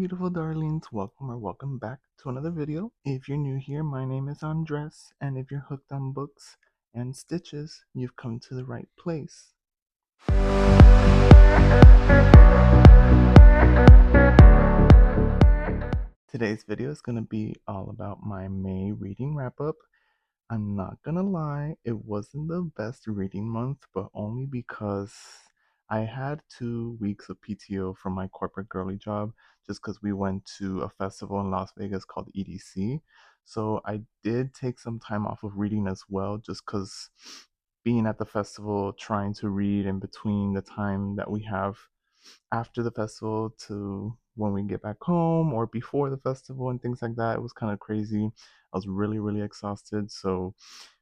beautiful darlings, welcome back to another video. If you're new here, my name is Andres, and if you're hooked on books and stitches, you've come to the right place. Today's video is going to be all about my May reading wrap-up. I'm not gonna lie, it wasn't the best reading month, but only because I had 2 weeks of PTO from my corporate girly job just because we went to a festival in Las Vegas called EDC. So I did take some time off of reading as well, just because being at the festival, trying to read in between the time that we have after the festival to when we get back home or before the festival and things like that. It was kind of crazy. I was really exhausted. So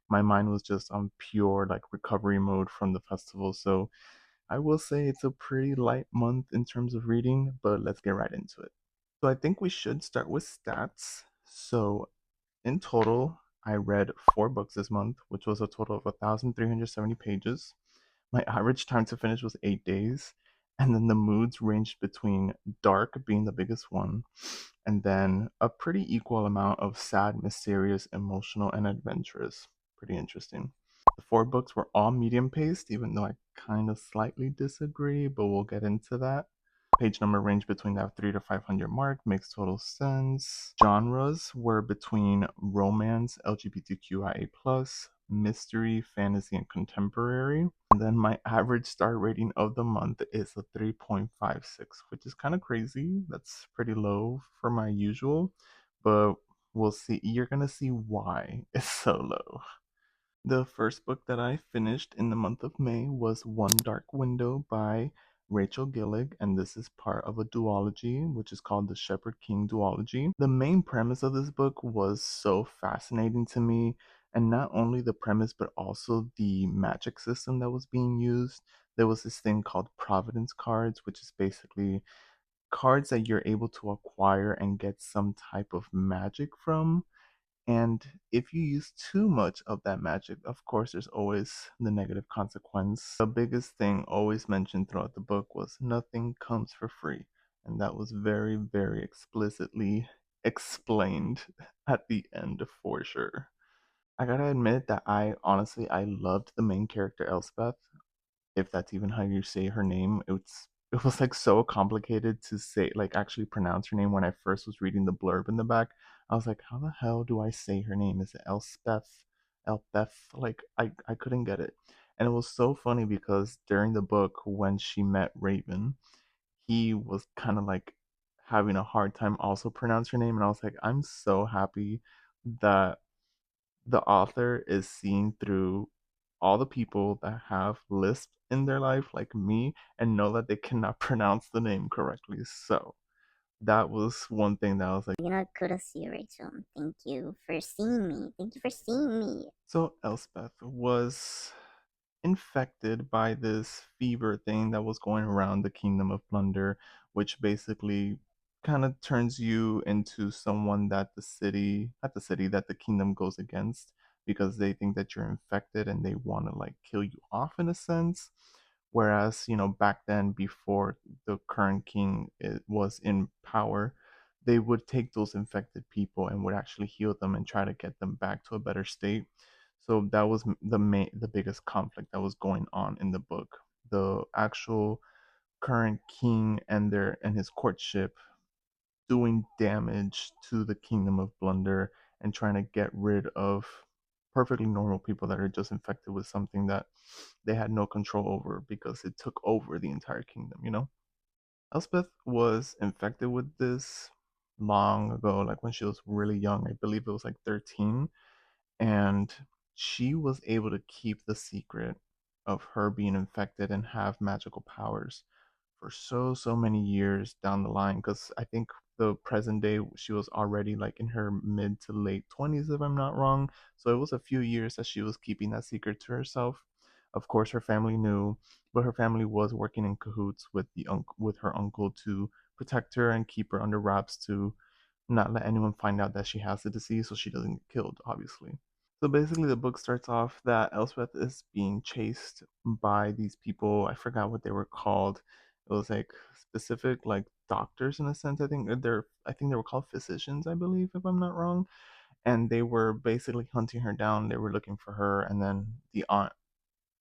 my mind was just on pure like recovery mode from the festival. So I will say it's a pretty light month in terms of reading, but let's get right into it. So I think we should start with stats. So in total, I read 4 books this month, which was a total of 1,370 pages. My average time to finish was 8 days. And then the moods ranged between dark being the biggest one, and then a pretty equal amount of sad, mysterious, emotional, and adventurous. Pretty interesting. The 4 books were all medium paced, even though I kind of slightly disagree, but we'll get into that. Page number range between that 3 to 500 mark makes total sense. Genres were between romance, LGBTQIA+, mystery, fantasy, and contemporary. And then my average star rating of the month is a 3.56, which is kind of crazy. That's pretty low for my usual, but we'll see. You're gonna see why it's so low. The first book that I finished in the month of May was One Dark Window by Rachel Gillig, and this is part of a duology, which is called the Shepherd King duology. The main premise of this book was so fascinating to me, and not only the premise, but also the magic system that was being used. There was this thing called Providence cards, which is basically cards that you're able to acquire and get some type of magic from. And if you use too much of that magic, of course, there's always the negative consequence. The biggest thing always mentioned throughout the book was nothing comes for free. And that was very explicitly explained at the end for sure. I gotta admit that I loved the main character, Elspeth, if that's even how you say her name. It was like so complicated to say, like actually pronounce her name. When I first was reading the blurb in the back, I was like, how the hell do I say her name? Is it Elspeth? Elspeth? Like I couldn't get it. And it was so funny because during the book when she met Raven, he was kind of like having a hard time also pronounce her name, and I was like, I'm so happy that the author is seeing through all the people that have lisp in their life like me and know that they cannot pronounce the name correctly. So that was one thing that I was like, kudos to you, Rachel. Thank you for seeing me. Thank you for seeing me. so Elspeth was infected by this fever thing that was going around the kingdom of Plunder, which basically kind of turns you into someone that that the kingdom goes against, because they think that you're infected and they want to like kill you off in a sense. Whereas, back then, before the current king was in power, they would take those infected people and would actually heal them and try to get them back to a better state. So that was the biggest conflict that was going on in the book. The actual current king and his courtship doing damage to the kingdom of Blunder and trying to get rid of perfectly normal people that are just infected with something that they had no control over because it took over the entire kingdom. Elspeth was infected with this long ago, like when she was really young. I believe it was like 13, and she was able to keep the secret of her being infected and have magical powers for so many years down the line, because I think the present day she was already like in her mid to late 20s, if I'm not wrong. So it was a few years that she was keeping that secret to herself. Of course her family knew, but her family was working in cahoots with with her uncle to protect her and keep her under wraps, to not let anyone find out that she has the disease so she doesn't get killed, obviously. So basically, the book starts off that Elspeth is being chased by these people. I forgot what they were called. It was like specific, like doctors in a sense. I think they were called physicians, I believe, if I'm not wrong. And they were basically hunting her down. They were looking for her, and then the aunt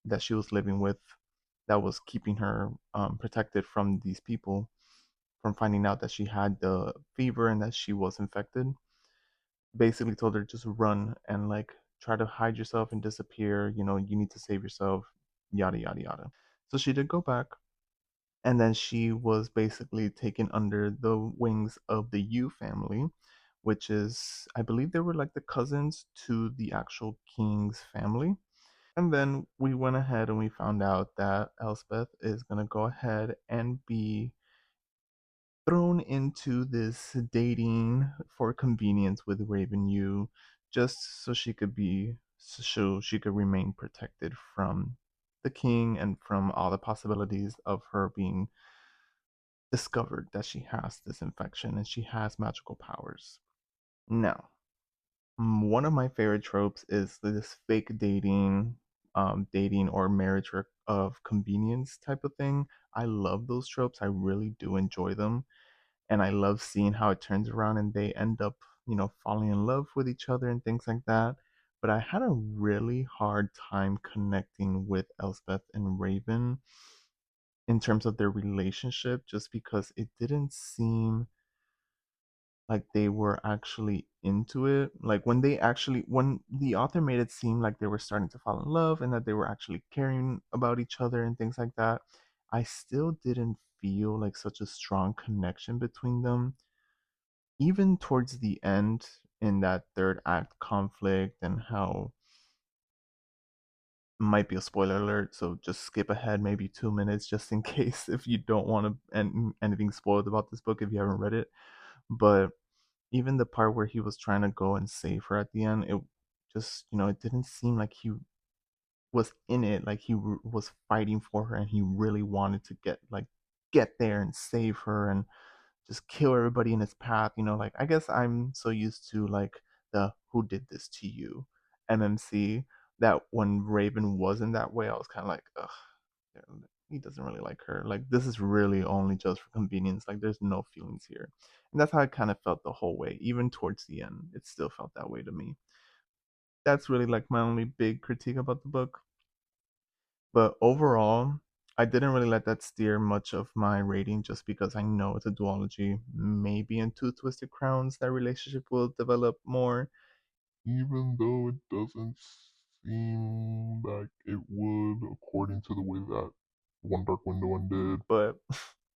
that she was living with, that was keeping her protected from these people, from finding out that she had the fever and that she was infected, basically told her just run and like try to hide yourself and disappear. You need to save yourself, yada yada yada. So she did go back, and then she was basically taken under the wings of the Yu family, which is, I believe, they were like the cousins to the actual king's family. And then we went ahead and we found out that Elspeth is gonna go ahead and be thrown into this dating for convenience with Raven Yu, just so she could remain protected from the king and from all the possibilities of her being discovered that she has this infection and she has magical powers. Now, one of my favorite tropes is this fake dating or marriage of convenience type of thing. I love those tropes. I really do enjoy them, and I love seeing how it turns around and they end up, falling in love with each other and things like that. But I had a really hard time connecting with Elspeth and Raven in terms of their relationship, just because it didn't seem like they were actually into it. Like when the author made it seem like they were starting to fall in love and that they were actually caring about each other and things like that, I still didn't feel like such a strong connection between them. Even towards the end, in that third act conflict, and how, might be a spoiler alert, so just skip ahead maybe 2 minutes just in case if you don't want to anything spoiled about this book if you haven't read it. But even the part where he was trying to go and save her at the end, it just, it didn't seem like he was in it, like he was fighting for her and he really wanted to get there and save her and just kill everybody in his path. Like, I guess I'm so used to like the "who did this to you" MMC, that when Raven wasn't that way, I was kind of like, ugh, yeah, he doesn't really like her. Like, this is really only just for convenience. Like, there's no feelings here. And that's how I kind of felt the whole way. Even towards the end, it still felt that way to me. That's really like my only big critique about the book. But overall, I didn't really let that steer much of my rating, just because I know it's a duology. Maybe in Two Twisted Crowns, that relationship will develop more, even though it doesn't seem like it would, according to the way that One Dark Window ended. But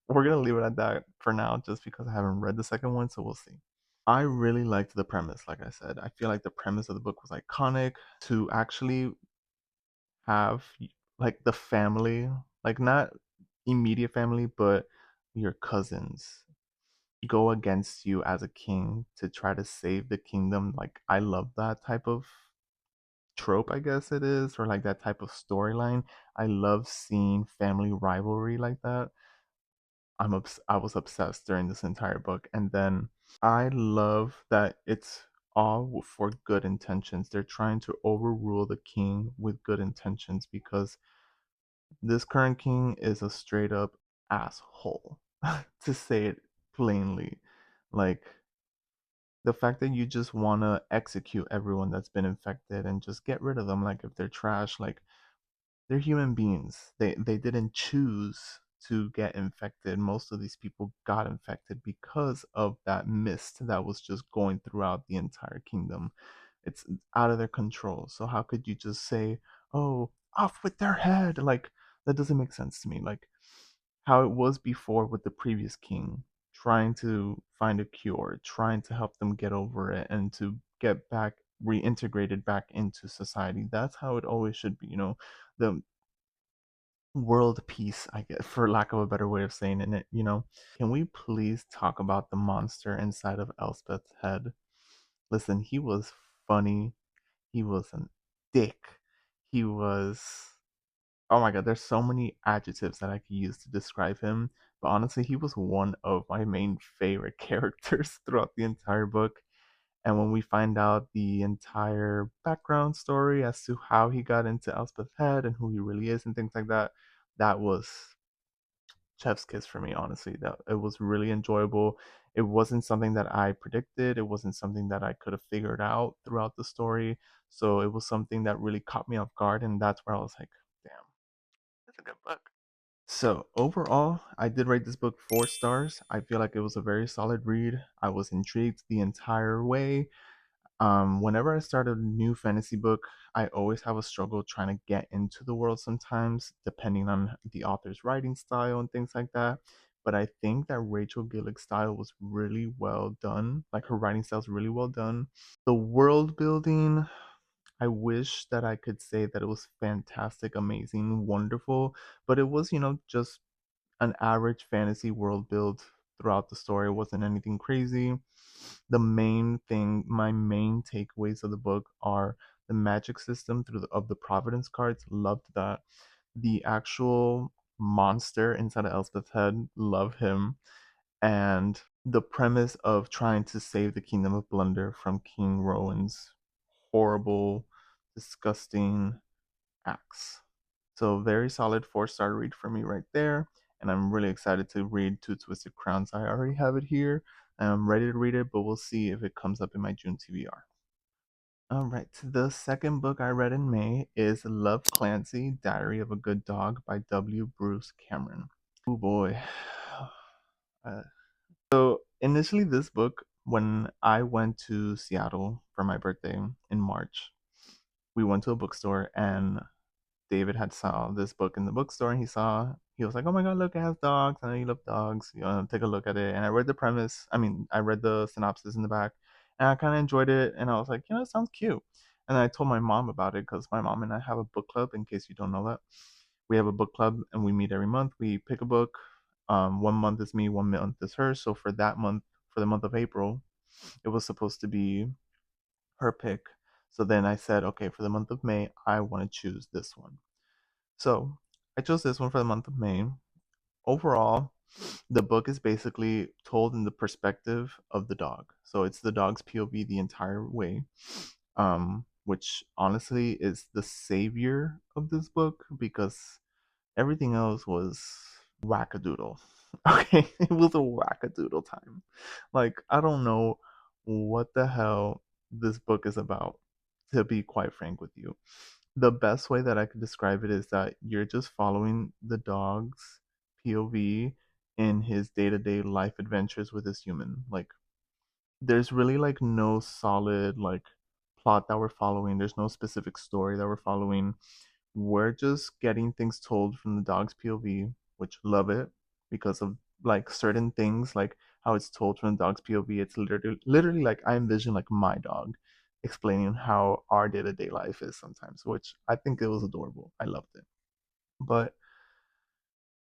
we're gonna leave it at that for now, just because I haven't read the second one, so we'll see. I really liked the premise, like I said. I feel like the premise of the book was iconic. To actually have like the family, like not immediate family, but your cousins go against you as a king to try to save the kingdom. Like, I love that type of trope, I guess it is, or like that type of storyline. I love seeing family rivalry like that. I was obsessed during this entire book, and then I love that it's all for good intentions. They're trying to overrule the king with good intentions, because this current king is a straight up asshole, to say it plainly. Like, the fact that you just want to execute everyone that's been infected and just get rid of them, like if they're trash, like, they're human beings. They didn't choose to get infected. Most of these people got infected because of that mist that was just going throughout the entire kingdom. It's out of their control. So how could you just say, "Oh, off with their head"? Like, that doesn't make sense to me. Like how it was before with the previous king, trying to find a cure, trying to help them get over it and to get back reintegrated back into society. That's how it always should be. The world peace, I guess, for lack of a better way of saying it. Can we please talk about the monster inside of Elspeth's head? Listen, he was funny. He was a dick. He was, oh my god, there's so many adjectives that I could use to describe him. But honestly, he was one of my main favorite characters throughout the entire book. And when we find out the entire background story as to how he got into Elspeth's head and who he really is and things like that, that was chef's kiss for me, honestly. That it was really enjoyable. It wasn't something that I predicted. It wasn't something that I could have figured out throughout the story. So it was something that really caught me off guard, and that's where I was like, damn, that's a good book. So overall, I did rate this book 4 stars. I feel like it was a very solid read. I was intrigued the entire way. Whenever I start a new fantasy book, I always have a struggle trying to get into the world sometimes, depending on the author's writing style and things like that. But I think that Rachel Gillig's style was really well done. Like her writing style is really well done. The world building, I wish that I could say that it was fantastic, amazing, wonderful, but it was, just an average fantasy world build throughout the story. It wasn't anything crazy. My main takeaways of the book are the magic system of the Providence cards. Loved that. The actual monster inside of Elspeth's head. Love him. And the premise of trying to save the Kingdom of Blunder from King Rowan's horrible, disgusting acts. So very solid 4 star read for me right there. And I'm really excited to read Two Twisted Crowns. I already have it here. I'm ready to read it, but we'll see if it comes up in my June TBR. All right, the second book I read in May is Love Clancy, Diary of a Good Dog by W. Bruce Cameron. Oh boy. Uh, so initially, this book, when I went to Seattle for my birthday in March, we went to a bookstore and David had saw this book in the bookstore and he was like, "Oh my god, look, it has dogs. I know you love dogs. You know, take a look at it." And I read the premise. I read the synopsis in the back, and I kind of enjoyed it. And I was like, it sounds cute. And I told my mom about it because my mom and I have a book club. In case you don't know that, we have a book club and we meet every month. We pick a book. 1 month is me, 1 month is her. So for that month, for the month of April, it was supposed to be her pick. So then I said, okay, for the month of May, I want to choose this one. So I chose this one for the month of May. Overall, the book is basically told in the perspective of the dog. So it's the dog's POV the entire way, which honestly is the savior of this book because everything else was wackadoodle. Okay, it was a wackadoodle time. Like, I don't know what the hell this book is about, to be quite frank with you. The best way that I could describe it is that you're just following the dog's POV in his day-to-day life adventures with this human. Like there's really like no solid like plot that we're following. There's no specific story that we're following. We're just getting things told from the dog's POV, which love it because of like certain things like how it's told from the dog's POV. It's literally like I envision like my dog explaining how our day-to-day life is sometimes, which I think it was adorable. I loved it. But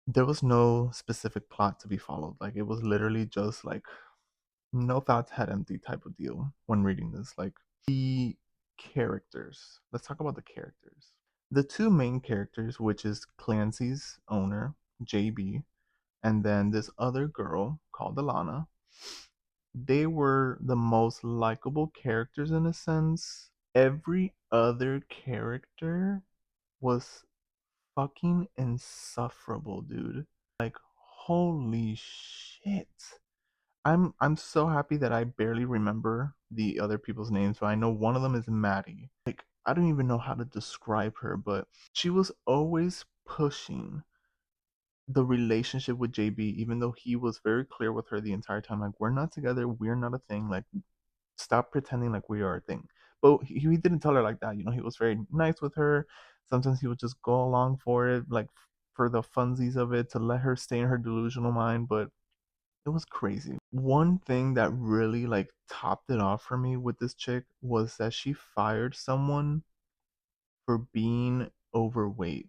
there was no specific plot to be followed. Like it was literally just like no thoughts had empty type of deal when reading this. Like the characters. Let's talk about the characters. The two main characters, which is Clancy's owner, JB, and then this other girl called Alana, they were the most likable characters in a sense. Every other character was fucking insufferable, dude. Like, holy shit. I'm so happy that I barely remember the other people's names, but I know one of them is Maddie. Like, I don't even know how to describe her, but she was always pushing the relationship with JB, even though he was very clear with her the entire time. Like, we're not together, we're not a thing. Like, stop pretending like we are a thing. But he didn't tell her like that. He was very nice with her. Sometimes he would just go along for it, like for the funsies of it, to let her stay in her delusional mind. But it was crazy. One thing that really like topped it off for me with this chick was that she fired someone for being overweight.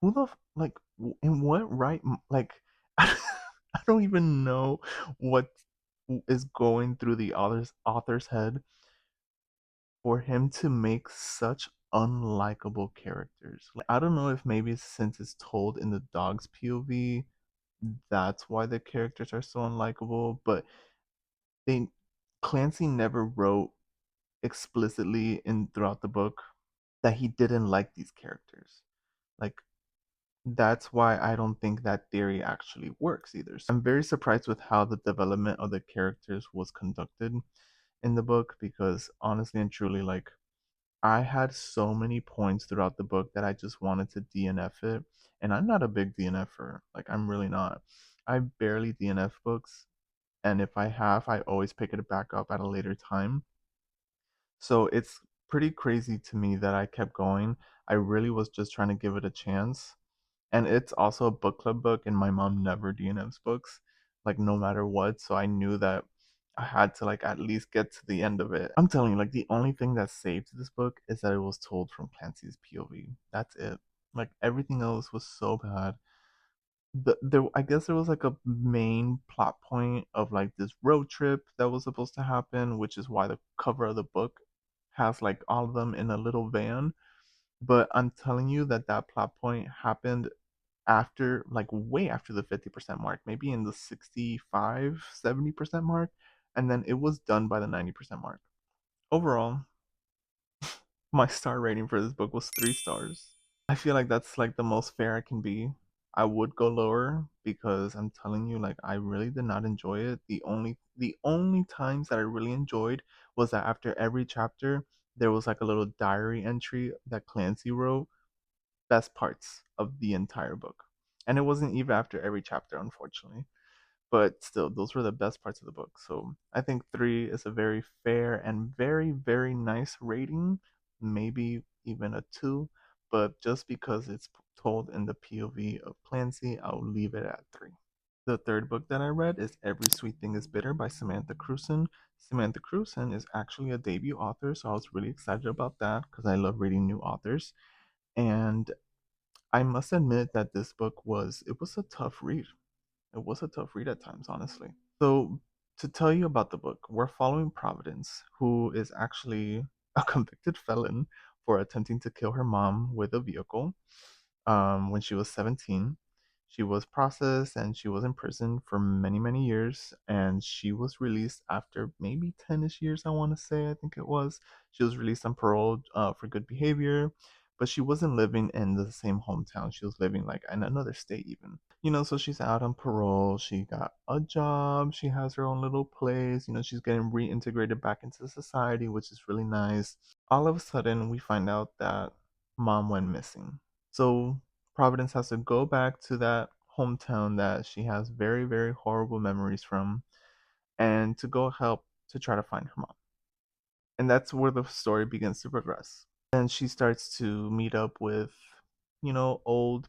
Who the like in what right like I don't even know what is going through the author's head for him to make such unlikable characters. Like, I don't know if maybe since it's told in the dog's POV, that's why the characters are so unlikable. But they Clancy never wrote explicitly in throughout the book that he didn't like these characters. Like, that's why I don't think that theory actually works either. So I'm very surprised with how the development of the characters was conducted in the book, because honestly and truly, like, I had so many points throughout the book that I just wanted to DNF it. And I'm not a big DNFer. Like, I'm really not. I barely DNF books. And if I have, I always pick it back up at a later time. So it's pretty crazy to me that I kept going. I really was just trying to give it a chance. And it's also a book club book, and my mom never DNFs books, like, no matter what. So I knew that I had to, like, at least get to the end of it. I'm telling you, like, the only thing that saved this book is that it was told from Clancy's POV. That's it. Like, everything else was so bad. I guess there was like a main plot point of like this road trip that was supposed to happen, which is why the cover of the book has like all of them in a little van. But I'm telling you that that plot point happened after, like, way after the 50% mark, maybe in the 65, 70% mark, and then it was done by the 90% mark. Overall, my star rating for this book was 3 stars. I feel like that's like the most fair I can be. I would go lower because I'm telling you, like, I really did not enjoy it. The only times that I really enjoyed was that after every chapter there was like a little diary entry that Clancy wrote, best parts of the entire book. And it wasn't even after every chapter, unfortunately. But still, those were the best parts of the book. So I think 3 is a very fair and very, very nice rating. Maybe even a 2. But just because it's told in the POV of Clancy, I'll leave it at 3. The third book that I read is Every Sweet Thing is Bitter by Samantha Crewson. Samantha Crewson is actually a debut author, so I was really excited about that because I love reading new authors. And I must admit that this book was a tough read. It was a tough read at times, honestly. So, to tell you about the book, we're following Providence, who is actually a convicted felon for attempting to kill her mom with a vehicle when she was 17. She was processed and she was in prison for many, many years. And she was released after maybe 10-ish years, I want to say, I think it was. She was released on parole for good behavior, but she wasn't living in the same hometown. She was living like in another state, even. So she's out on parole. She got a job. She has her own little place. She's getting reintegrated back into society, which is really nice. All of a sudden, we find out that mom went missing. So Providence has to go back to that hometown that she has very, very horrible memories from, and to go help to try to find her mom. And that's where the story begins to progress. And she starts to meet up with, old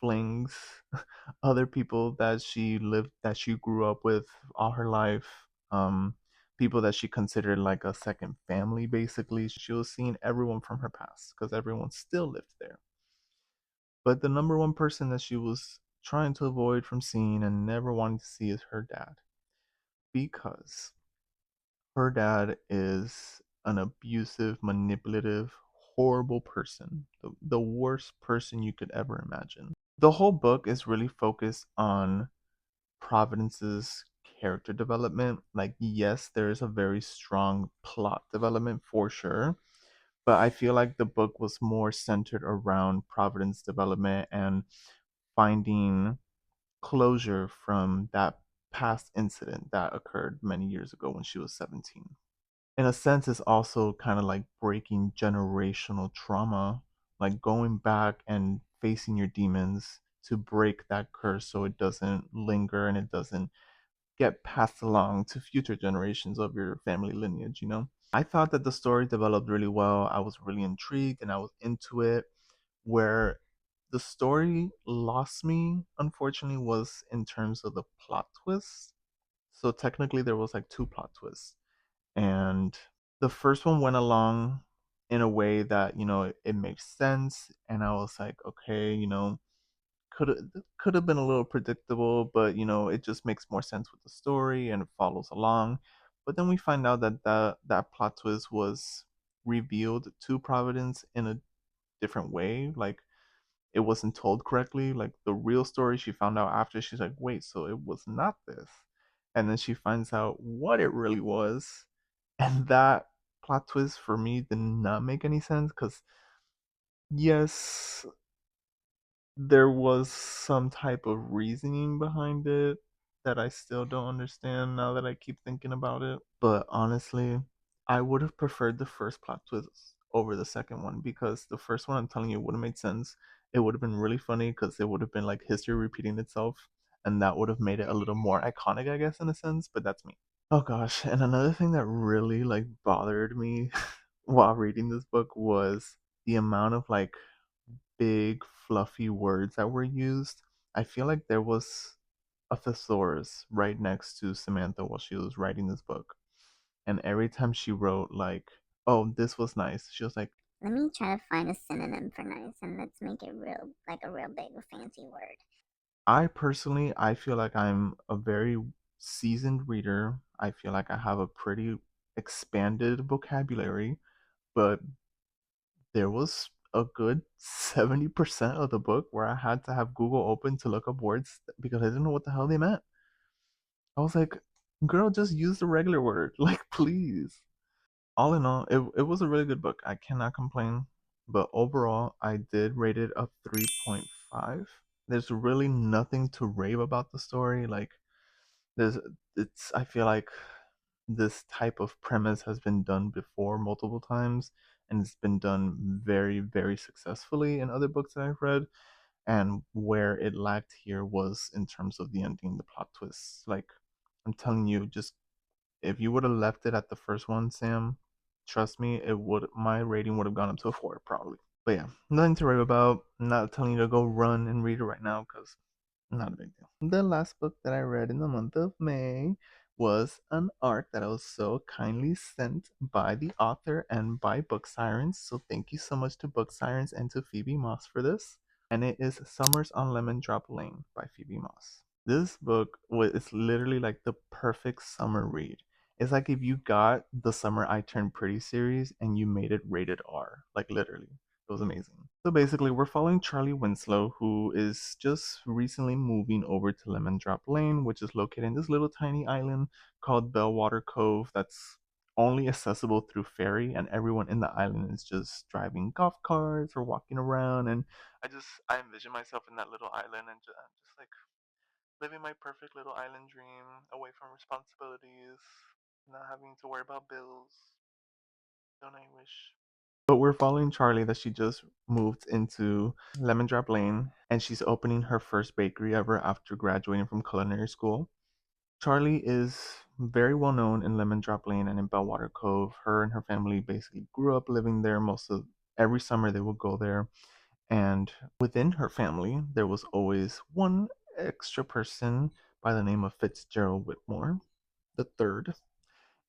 flings, other people that she grew up with all her life, people that she considered like a second family, basically. She was seeing everyone from her past because everyone still lived there. But the number one person that she was trying to avoid from seeing and never wanting to see is her dad. Because her dad is an abusive, manipulative, horrible person. The worst person you could ever imagine. The whole book is really focused on Providence's character development. Like, yes, there is a very strong plot development for sure, but I feel like the book was more centered around Providence development and finding closure from that past incident that occurred many years ago when she was 17. In a sense, it's also kind of like breaking generational trauma, like going back and facing your demons to break that curse so it doesn't linger and it doesn't get passed along to future generations of your family lineage. I thought that the story developed really well. I was really intrigued and I was into it. Where the story lost me, unfortunately, was in terms of the plot twist. So technically, there was like 2 plot twists, and the first one went along in a way that it makes sense, and I was like, okay, could have been a little predictable, but it just makes more sense with the story and it follows along. But then we find out that that plot twist was revealed to Providence in a different way. Like, it wasn't told correctly. Like, the real story she found out after, she's like, wait, so it was not this. And then she finds out what it really was. And that plot twist for me did not make any sense because Yes, there was some type of reasoning behind it that I still don't understand now that I keep thinking about it. But honestly, I would have preferred the first plot twist over the second one because the first one, I'm telling you, would have made sense. It would have been really funny because it would have been like history repeating itself, and that would have made it a little more iconic, I guess, in a sense. But that's me. Oh gosh, and another thing that really like bothered me while reading this book was the amount of like big fluffy words that were used. I feel like there was a thesaurus right next to Samantha while she was writing this book. And every time she wrote like, "Oh, this was nice," she was like, Let me try to find a synonym for nice, and let's make it real, like a real big fancy word. I personally, I feel like I'm a very seasoned reader. I feel like I have a pretty expanded vocabulary, but there was a good 70% of the book where I had to have Google open to look up words because I didn't know what the hell they meant. I was like, girl, just use the regular word. Like, please. All in all, it was a really good book. I cannot complain. But overall, I did rate it a 3.5. There's really nothing to rave about the story. Like, there's, I feel like this type of premise has been done before multiple times, and it's been done very, very successfully in other books that I've read. And where it lacked here was in terms of the ending, the plot twists. Like, I'm telling you, just if you would have left it at the first one, Sam, trust me, it would my rating would have gone up to a 4 probably. But yeah, nothing to worry about. I'm not telling you to go run and read it right now because not a big deal. The last book that I read in the month of May was an art that I was so kindly sent by the author and by BookSirens. So thank you so much to BookSirens and to Phoebe Moss for this. And it is Summers on Lemondrop Lane by Phoebe Moss. This book was it's literally like the perfect summer read. It's like if you got the Summer I Turned Pretty series and you made it rated R, like literally. It was amazing. So basically, we're following Charlie Winslow, who is just recently moving over to Lemondrop Lane, which is located in this little tiny island called Bellwater Cove that's only accessible through ferry, and everyone in the island is just driving golf carts or walking around. And I envision myself in that little island and just like living my perfect little island dream, away from responsibilities, not having to worry about bills. Don't I wish? But we're following Charlie that she just moved into Lemondrop Lane and she's opening her first bakery ever after graduating from culinary school. Charlie is very well known in Lemondrop Lane and in Bellwater Cove. Her and her family basically grew up living there. Most of every summer they would go there. And within her family, there was always one extra person by the name of Fitzgerald Whitmore, the third,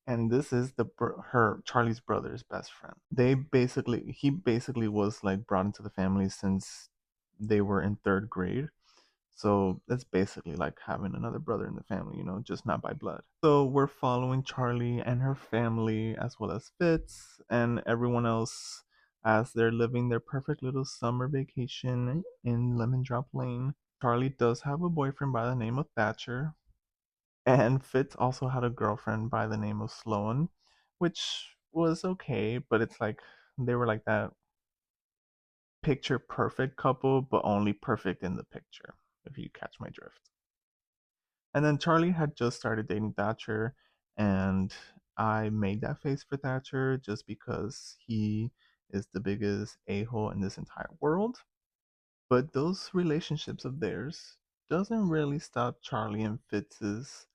and this is her Charlie's brother's best friend. He basically was like brought into the family since they were in third grade. So it's basically like having another brother in the family, just not by blood. So we're following Charlie and her family, as well as Fitz and everyone else, as they're living their perfect little summer vacation in Lemon Drop Lane. Charlie does have a boyfriend by the name of Thatcher, and Fitz also had a girlfriend by the name of Sloan, which was okay, but it's like they were like that picture perfect couple, but only perfect in the picture, if you catch my drift. And then Charlie had just started dating Thatcher, and I made that face for Thatcher just because he is the biggest a hole in this entire world. But those relationships of theirs doesn't really stop Charlie and Fitz's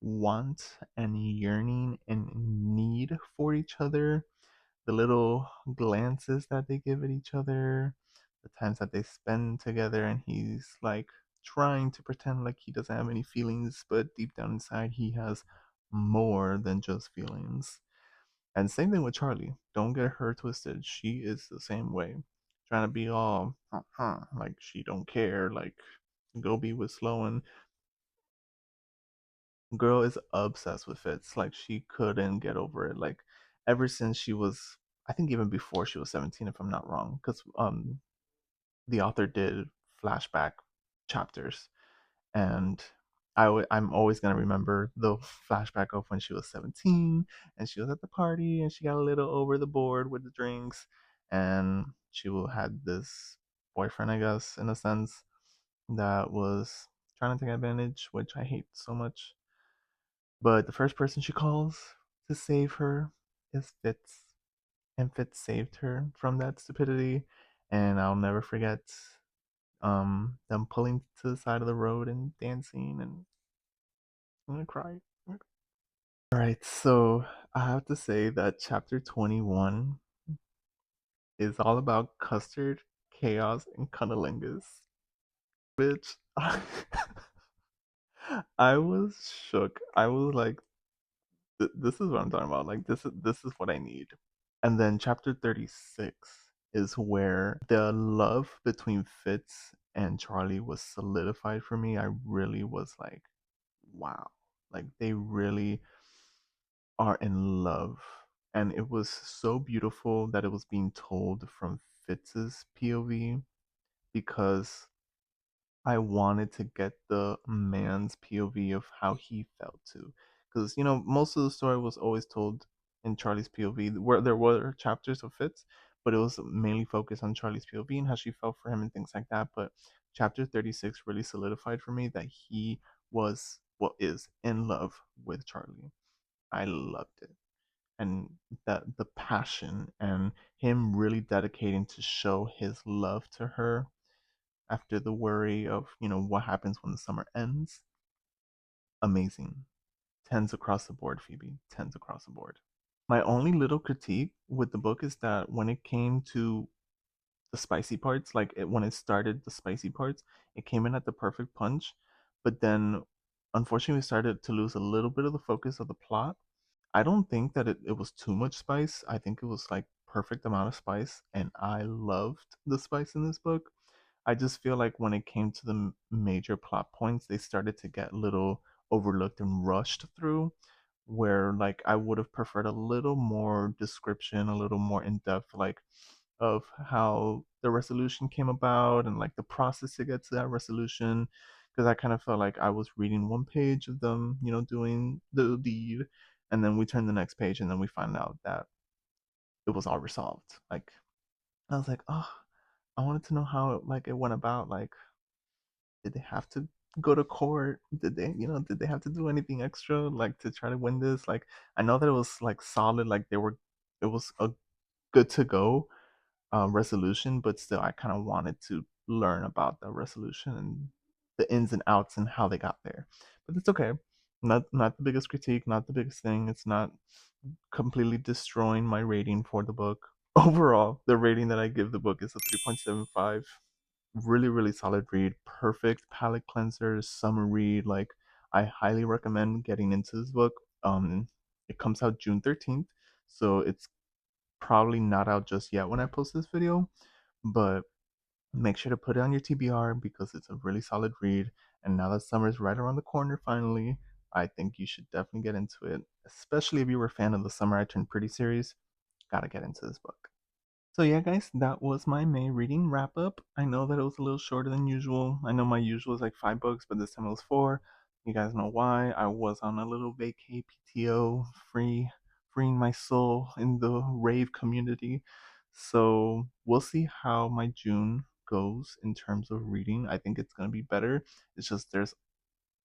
want and yearning and need for each other. The little glances that they give at each other, the times that they spend together, and he's like trying to pretend like he doesn't have any feelings, but deep down inside, he has more than just feelings. And same thing with Charlie. Don't get her twisted. She is the same way. Trying to be all like she don't care, like go be with Sloan. Girl is obsessed with Fitz. Like she couldn't get over it. Like ever since she was, I think even before she was 17, if I'm not wrong, because the author did flashback chapters, and I'm always gonna remember the flashback of when she was 17 and she was at the party and she got a little over the board with the drinks, and she had this boyfriend, I guess, in a sense, that was trying to take advantage, which I hate so much. But the first person she calls to save her is Fitz, and Fitz saved her from that stupidity. And I'll never forget them pulling to the side of the road and dancing, and I'm gonna cry. All right, so I have to say that chapter 21 is all about custard, chaos, and cunnilingus. Bitch, I was shook. I was like, this is what I'm talking about. Like, this is what I need. And then chapter 36 is where the love between Fitz and Charlie was solidified for me. I really was like, wow. Like, they really are in love. And it was so beautiful that it was being told from Fitz's POV, because I wanted to get the man's POV of how he felt too. Because, most of the story was always told in Charlie's POV, where there were chapters of Fitz, but it was mainly focused on Charlie's POV and how she felt for him and things like that. But chapter 36 really solidified for me that he was, well, is in love with Charlie. I loved it. And that the passion and him really dedicating to show his love to her after the worry of, what happens when the summer ends. Amazing. Tens across the board, Phoebe. Tens across the board. My only little critique with the book is that when it came to the spicy parts, like when it started the spicy parts, it came in at the perfect punch. But then, unfortunately, we started to lose a little bit of the focus of the plot. I don't think that it was too much spice. I think it was like perfect amount of spice, and I loved the spice in this book. I just feel like when it came to the major plot points, they started to get a little overlooked and rushed through, where like I would have preferred a little more description, a little more in depth, like of how the resolution came about and like the process to get to that resolution. Because I kind of felt like I was reading one page of them, doing the deed, and then we turn the next page and then we find out that it was all resolved. Like, I was like, oh, I wanted to know how it went about. Like, did they have to go to court? Did they have to do anything extra like to try to win this? Like, I know that it was like solid, like it was a good to go resolution, but still, I kind of wanted to learn about the resolution and the ins and outs and how they got there. But it's okay. Not the biggest critique, not the biggest thing. It's not completely destroying my rating for the book. Overall, the rating that I give the book is a 3.75. Really, really solid read. Perfect palate cleanser, summer read. Like, I highly recommend getting into this book. It comes out June 13th, so it's probably not out just yet when I post this video, but make sure to put it on your TBR because it's a really solid read. And now that summer is right around the corner, finally, I think you should definitely get into it, especially if you were a fan of the Summer I Turned Pretty series. Gotta get into this book. So yeah, guys, that was my May reading wrap up. I know that it was a little shorter than usual. I know my usual is like 5 books, but this time it was four. You guys know why. I was on a little vacay PTO, freeing my soul in the rave community. So we'll see how my June goes in terms of reading. I think it's gonna be better. It's just there's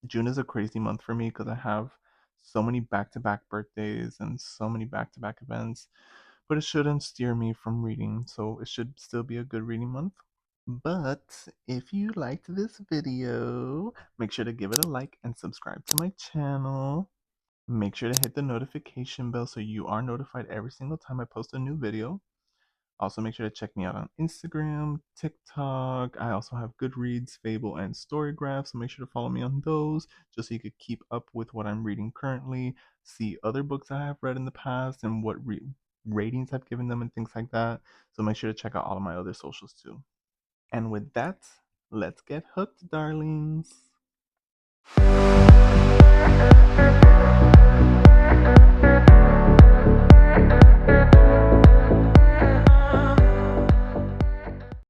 June is a crazy month for me because I have so many back-to-back birthdays and so many back-to-back events, but it shouldn't steer me from reading, so it should still be a good reading month. But if you liked this video, make sure to give it a like and subscribe to my channel. Make sure to hit the notification bell so you are notified every single time I post a new video. Also, make sure to check me out on Instagram, TikTok. I also have Goodreads, Fable, and Storygraph, so make sure to follow me on those just so you could keep up with what I'm reading currently, see other books I have read in the past, and what ratings I've given them, and things like that. So make sure to check out all of my other socials too. And with that, let's get hooked, darlings.